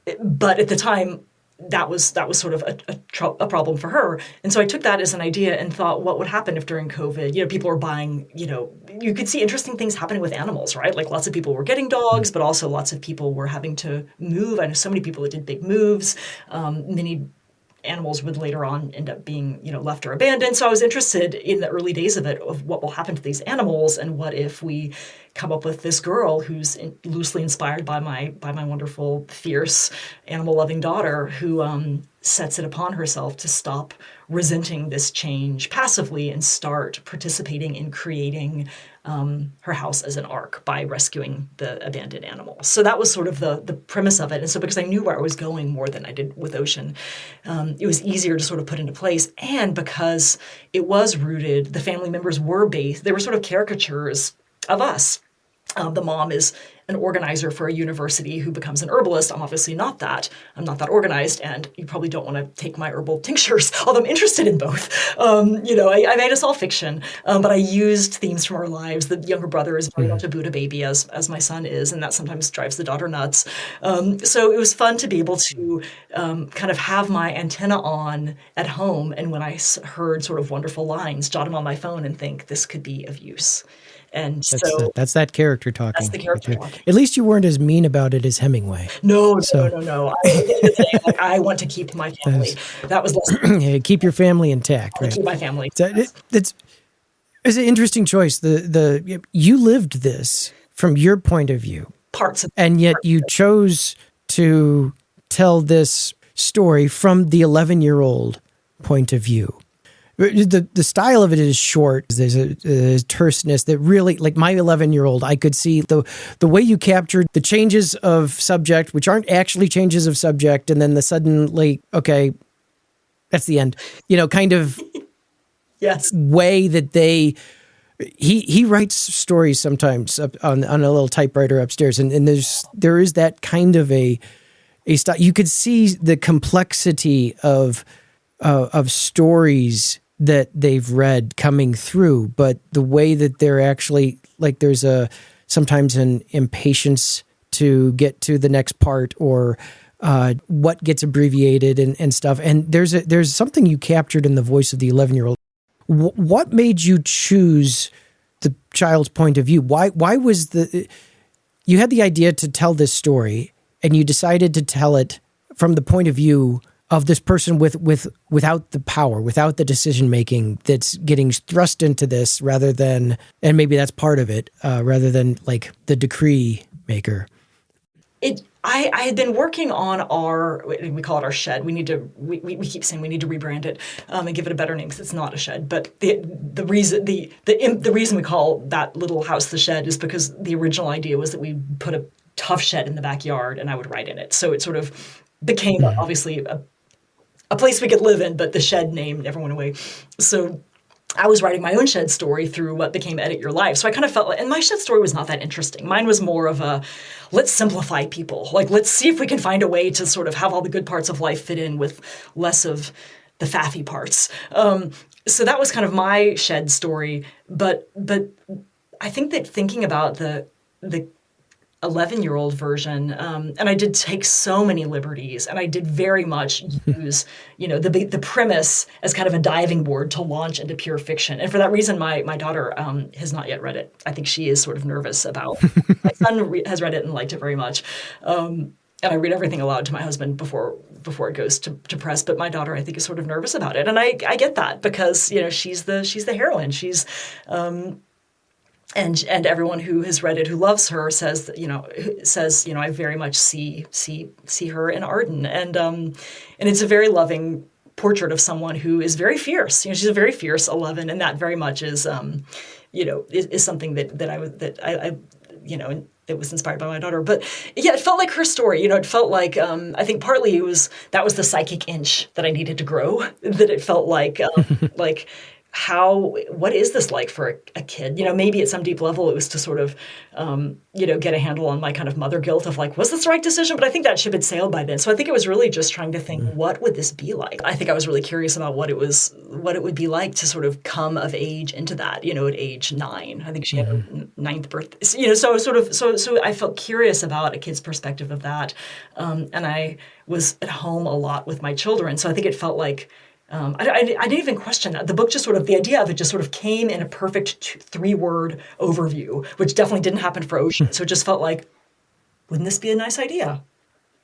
at the time, that was sort of a problem for her. And so I took that as an idea and thought, what would happen if during COVID, people were buying, you could see interesting things happening with animals, right? Like lots of people were getting dogs, but also lots of people were having to move. I know so many people that did big moves. Many animals would later on end up being, left or abandoned. So I was interested in the early days of it, of what will happen to these animals, and what if we come up with this girl who's loosely inspired by my wonderful, fierce, animal-loving daughter, who sets it upon herself to stop resenting this change passively and start participating in creating her house as an ark by rescuing the abandoned animals. So that was sort of the premise of it. And so because I knew where I was going more than I did with Ocean, it was easier to sort of put into place. And because it was rooted, the family members were based, they were sort of caricatures of us. The mom is an organizer for a university who becomes an herbalist. I'm obviously not that. I'm not that organized, and you probably don't want to take my herbal tinctures, although I'm interested in both. I made us all fiction, but I used themes from our lives. The younger brother is very much a Buddha baby, as my son is, and that sometimes drives the daughter nuts. So it was fun to be able to kind of have my antenna on at home, and when I heard sort of wonderful lines, jot them on my phone and think, this could be of use. And that's that character talking. That's the character talking. At least you weren't as mean about it as Hemingway. No. I want to keep my family. That was less. Yeah, keep your family intact. Right? Keep my family. It's an interesting choice. You lived this from your point of view. And yet you chose to tell this story from the 11-year-old point of view. The style of it is short. There's a terseness that really, like my 11-year-old, I could see the way you captured the changes of subject, which aren't actually changes of subject, and then the sudden, okay, that's the end. Kind of yes. way that he writes stories sometimes on a little typewriter upstairs, and there is that kind of a style. You could see the complexity of stories that they've read coming through, but the way that they're actually, there's sometimes an impatience to get to the next part, or what gets abbreviated and stuff. And there's something you captured in the voice of the 11-year-old. What made you choose the child's point of view? Why was you had the idea to tell this story, and you decided to tell it from the point of view of this person without the power, without the decision making that's getting thrust into this, rather than, and maybe that's part of it, rather than the decree maker. I had been working on we call it our shed. We keep saying we need to rebrand it and give it a better name, because it's not a shed. But the reason we call that little house the shed is because the original idea was that we put a tough shed in the backyard and I would write in it. So it sort of became obviously a place we could live in, but the shed name never went away. So I was writing my own shed story through what became Edit Your Life. So I kind of felt and my shed story was not that interesting. Mine was more of let's simplify people. Let's see if we can find a way to sort of have all the good parts of life fit in with less of the faffy parts. So that was kind of my shed story. But I think that thinking about the 11-year-old version, and I did take so many liberties, and I did very much use, the premise as kind of a diving board to launch into pure fiction. And for that reason, my daughter has not yet read it. I think she is sort of nervous about. My son has read it and liked it very much, and I read everything aloud to my husband before it goes to press. But my daughter, I think, is sort of nervous about it, and I get that, because she's the heroine. She's and everyone who has read it, who loves her, says that, I very much see her in Arden, and it's a very loving portrait of someone who is very fierce. She's a very fierce 11, and that very much is something that it was inspired by my daughter. But yeah, it felt like her story. It felt like, I think partly that was the psychic inch that I needed to grow, that it felt like, what is this like for a kid? Maybe at some deep level it was to sort of, get a handle on my kind of mother guilt of like, was this the right decision? But I think that ship had sailed by then. So I think it was really just trying to think, what would this be like? I think I was really curious about what it would be like to sort of come of age into that, at age 9. I think she had her 9th birthday. So I felt curious about a kid's perspective of that. And I was at home a lot with my children. So I think it felt like, I didn't even question that. The book just sort of, the idea of it just sort of came in a perfect 3-word overview, which definitely didn't happen for Ocean. So it just felt like, wouldn't this be a nice idea?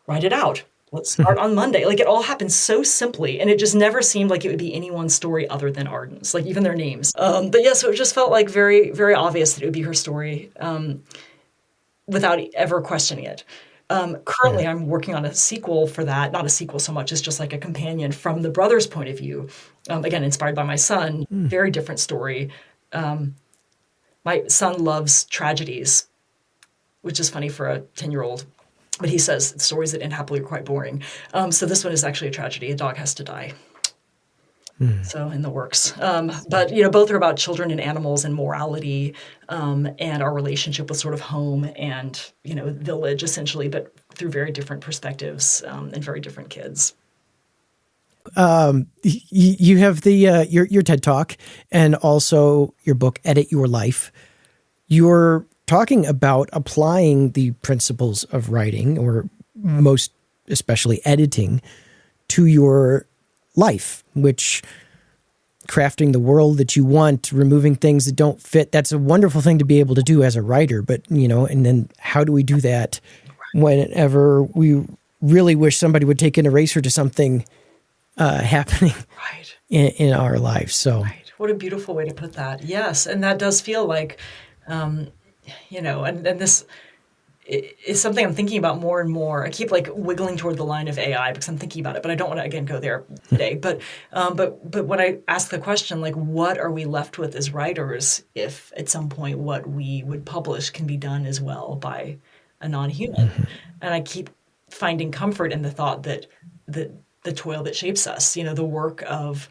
Write it out. Let's start on Monday. Like, it all happened so simply, and it just never seemed like it would be anyone's story other than Arden's, like even their names. But yeah, so it just felt like very, very obvious that it would be her story without ever questioning it. Currently, I'm working on a sequel for that. Not a sequel so much as just like a companion from the brother's point of view. Again, inspired by my son. Very different story. My son loves tragedies, which is funny for a 10-year-old. But he says stories that end happily are quite boring. So this one is actually a tragedy. A dog has to die. So in the works. But, both are about children and animals and morality, and our relationship with sort of home and, village essentially, but through very different perspectives, and very different kids. You have your TED Talk and also your book, Edit Your Life. You're talking about applying the principles of writing, or most especially editing, to your life, which crafting the world that you want, removing things that don't fit. That's a wonderful thing to be able to do as a writer. But, and then how do we do that whenever we really wish somebody would take an eraser to something happening in our lives? So, what a beautiful way to put that. Yes. And that does feel like, and this is something I'm thinking about more and more. I keep like wiggling toward the line of AI because I'm thinking about it, but I don't want to again go there today. But when I ask the question, like, what are we left with as writers if at some point what we would publish can be done as well by a non-human? And I keep finding comfort in the thought that the toil that shapes us, the work of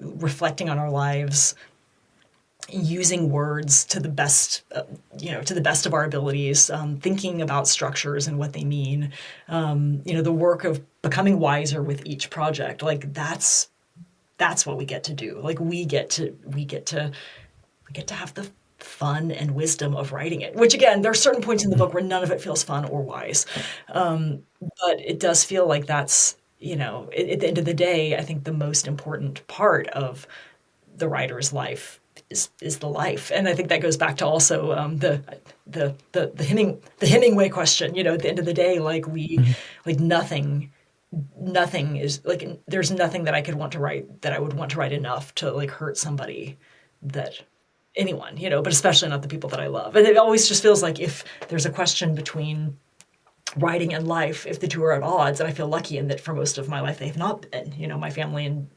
reflecting on our lives, using words to the best, to the best of our abilities, thinking about structures and what they mean, the work of becoming wiser with each project. Like that's what we get to do. Like we get to have the fun and wisdom of writing it, which again, there are certain points in the book where none of it feels fun or wise. But it does feel like that's, at the end of the day, I think the most important part of the writer's life is the life. And I think that goes back to also the Hemingway question, at the end of the day, like like nothing is like, there's nothing that I could want to write that I would want to write enough to like hurt somebody, that anyone, but especially not the people that I love. And it always just feels like if there's a question between writing and life, if the two are at odds, and I feel lucky in that for most of my life, they've not been, my family and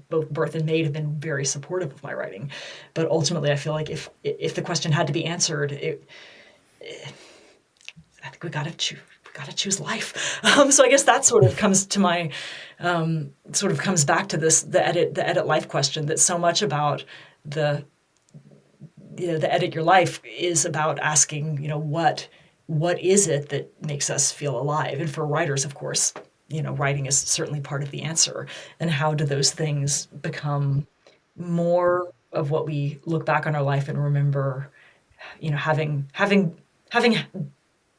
both birth and maid have been very supportive of my writing. But ultimately, I feel like if the question had to be answered, I think we got to choose life. So I guess that sort of comes to my, comes back to this, the edit life question, that so much about the edit your life is about asking, what is it that makes us feel alive? And for writers, of course, writing is certainly part of the answer. And how do those things become more of what we look back on our life and remember, having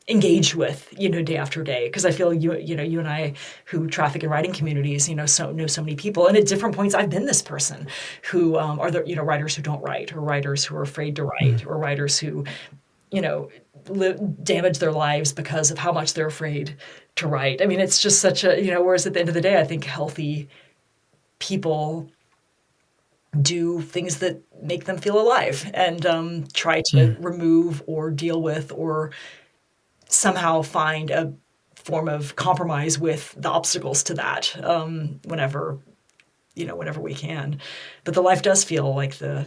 engaged with, day after day? Because I feel you and I, who traffic in writing communities, know so many people, and at different points I've been this person who are the writers who don't write, or writers who are afraid to write, or writers who damage their lives because of how much they're afraid to write. I mean, it's just such a, whereas at the end of the day, I think healthy people do things that make them feel alive and try to remove or deal with or somehow find a form of compromise with the obstacles to that whenever we can. But the life does feel like the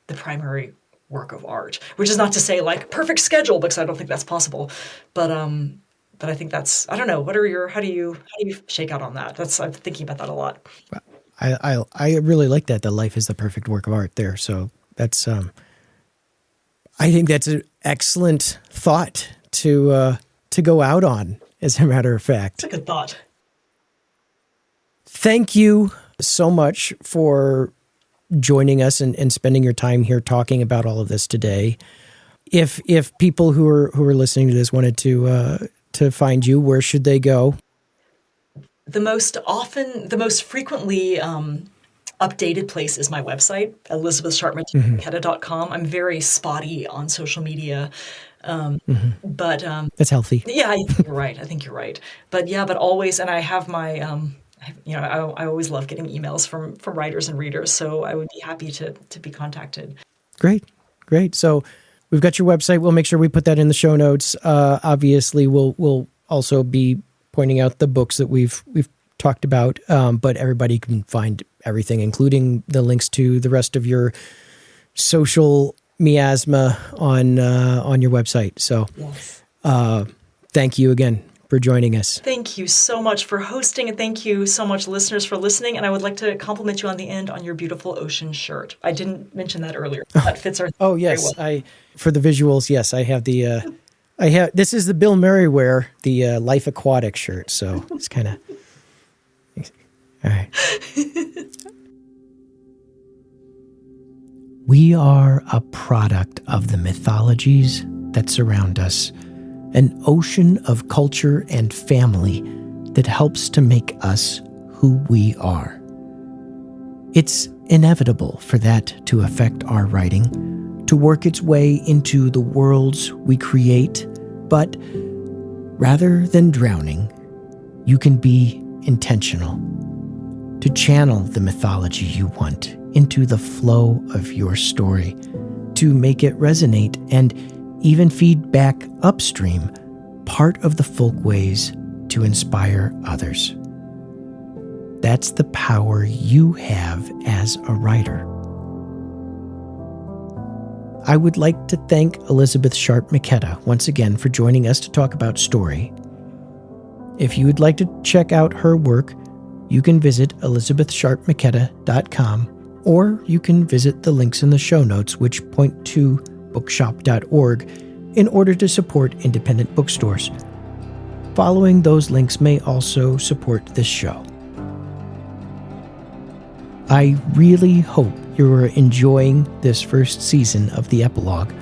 primary work of art, which is not to say like perfect schedule, because I don't think that's possible. But I think that's, I don't know. How do you shake out on that? I'm thinking about that a lot. I really like that. The life is the perfect work of art there. So that's, I think that's an excellent thought to go out on, as a matter of fact. It's a good thought. Thank you so much for joining us and spending your time here talking about all of this today. If people who are listening to this wanted to find you, where should they go? The most frequently updated place is my website, ElisabethSharpMcKetta.com. I'm very spotty on social media. But that's healthy. Yeah, I think you're right. But always, and I have my, I always love getting emails from writers and readers, so I would be happy to be contacted. Great. So we've got your website. We'll make sure we put that in the show notes. Obviously, we'll also be pointing out the books that we've talked about, but everybody can find everything, including the links to the rest of your social miasma on your website. So yes. Thank you again for joining us. Thank you so much for hosting, and thank you so much, listeners, for listening. And I would like to compliment you on the end on your beautiful ocean shirt. I didn't mention that earlier. That fits our Oh yes, well. For the visuals, yes, I have the this is the Bill Murray wear, the Life Aquatic shirt. So it's kind of all right. We are a product of the mythologies that surround us, an ocean of culture and family that helps to make us who we are. It's inevitable for that to affect our writing, to work its way into the worlds we create, but rather than drowning, you can be intentional, to channel the mythology you want into the flow of your story, to make it resonate and even feed back upstream part of the folkways to inspire others. That's the power you have as a writer. I would like to thank Elisabeth Sharp McKetta once again for joining us to talk about story. If you would like to check out her work, you can visit ElisabethSharpMcKetta.com, or you can visit the links in the show notes, which point to bookshop.org, in order to support independent bookstores. Following those links may also support this show. I really hope you're enjoying this first season of the epilogue.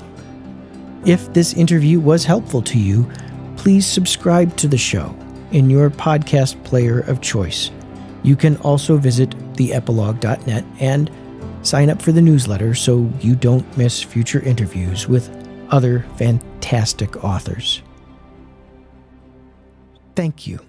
If this interview was helpful to you, please subscribe to the show in your podcast player of choice. You can also visit theepilogue.net and sign up for the newsletter so you don't miss future interviews with other fantastic authors. Thank you.